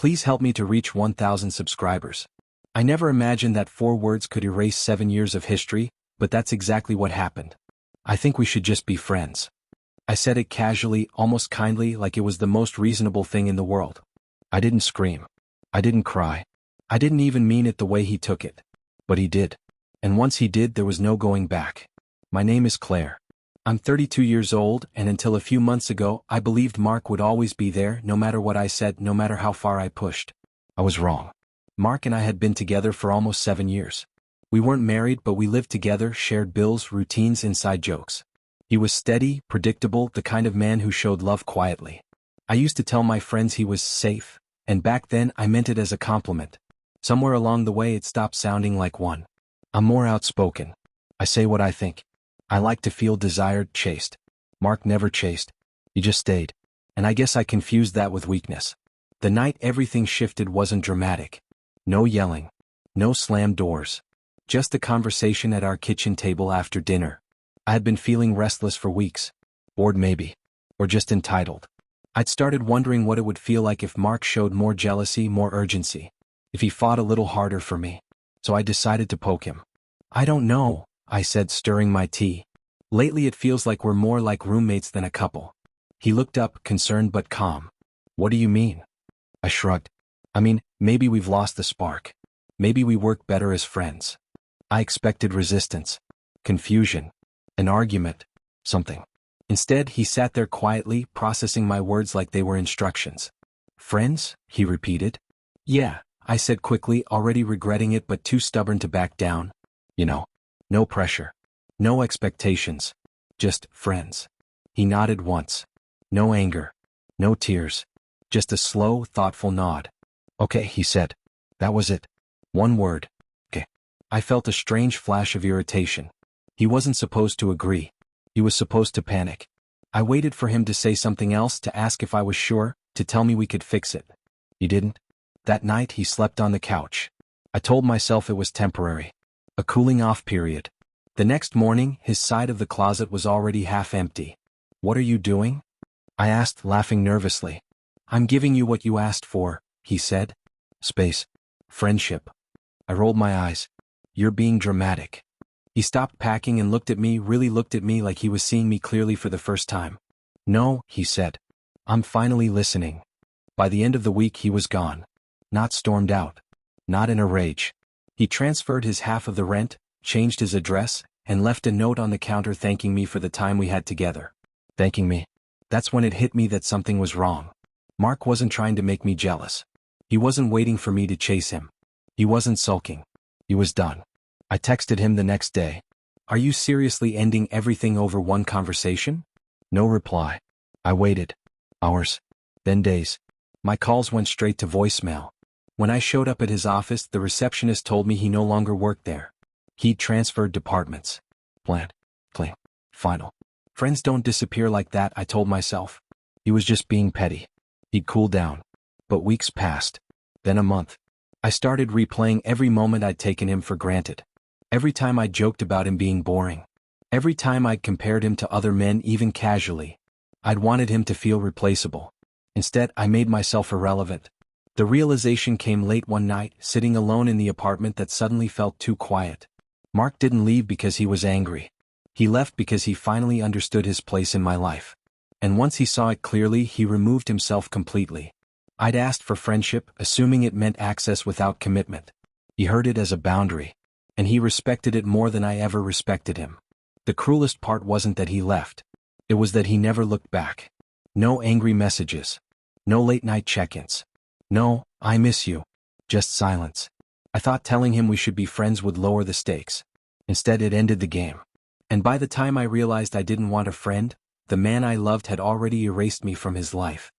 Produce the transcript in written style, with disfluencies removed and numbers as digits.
Please help me to reach 1,000 subscribers. I never imagined that 4 words could erase 7 years of history, but that's exactly what happened. I think we should just be friends. I said it casually, almost kindly, like it was the most reasonable thing in the world. I didn't scream. I didn't cry. I didn't even mean it the way he took it. But he did. And once he did, there was no going back. My name is Claire. I'm 32 years old, and until a few months ago, I believed Mark would always be there, no matter what I said, no matter how far I pushed. I was wrong. Mark and I had been together for almost 7 years. We weren't married, but we lived together, shared bills, routines, inside jokes. He was steady, predictable, the kind of man who showed love quietly. I used to tell my friends he was safe, and back then I meant it as a compliment. Somewhere along the way it stopped sounding like one. I'm more outspoken. I say what I think. I like to feel desired, chased. Mark never chased. He just stayed. And I guess I confused that with weakness. The night everything shifted wasn't dramatic. No yelling. No slammed doors. Just a conversation at our kitchen table after dinner. I had been feeling restless for weeks. Bored maybe. Or just entitled. I'd started wondering what it would feel like if Mark showed more jealousy, more urgency. If he fought a little harder for me. So I decided to poke him. I don't know, I said, stirring my tea. Lately it feels like we're more like roommates than a couple. He looked up, concerned but calm. What do you mean? I shrugged. I mean, maybe we've lost the spark. Maybe we work better as friends. I expected resistance. Confusion. An argument. Something. Instead, he sat there quietly, processing my words like they were instructions. Friends? He repeated. Yeah, I said quickly, already regretting it but too stubborn to back down. You know. No pressure. No expectations. Just friends. He nodded once. No anger. No tears. Just a slow, thoughtful nod. Okay, he said. That was it. One word. Okay. I felt a strange flash of irritation. He wasn't supposed to agree. He was supposed to panic. I waited for him to say something else, to ask if I was sure, to tell me we could fix it. He didn't. That night he slept on the couch. I told myself it was temporary. A cooling off period. The next morning, his side of the closet was already half empty. What are you doing? I asked, laughing nervously. I'm giving you what you asked for, he said. Space. Friendship. I rolled my eyes. You're being dramatic. He stopped packing and looked at me, really looked at me like he was seeing me clearly for the first time. No, he said. I'm finally listening. By the end of the week he was gone. Not stormed out. Not in a rage. He transferred his half of the rent, changed his address, and left a note on the counter thanking me for the time we had together. Thanking me. That's when it hit me that something was wrong. Mark wasn't trying to make me jealous. He wasn't waiting for me to chase him. He wasn't sulking. He was done. I texted him the next day. Are you seriously ending everything over one conversation? No reply. I waited. Hours. Then days. My calls went straight to voicemail. When I showed up at his office, the receptionist told me he no longer worked there. He'd transferred departments. Planned. Clean. Final. Friends don't disappear like that, I told myself. He was just being petty. He'd cool down. But weeks passed. Then a month. I started replaying every moment I'd taken him for granted. Every time I joked about him being boring. Every time I'd compared him to other men, even casually. I'd wanted him to feel replaceable. Instead, I made myself irrelevant. The realization came late one night, sitting alone in the apartment that suddenly felt too quiet. Mark didn't leave because he was angry. He left because he finally understood his place in my life. And once he saw it clearly, he removed himself completely. I'd asked for friendship, assuming it meant access without commitment. He heard it as a boundary. And he respected it more than I ever respected him. The cruelest part wasn't that he left. It was that he never looked back. No angry messages. No late-night check-ins. No, I miss you. Just silence. I thought telling him we should be friends would lower the stakes. Instead, it ended the game. And by the time I realized I didn't want a friend, the man I loved had already erased me from his life.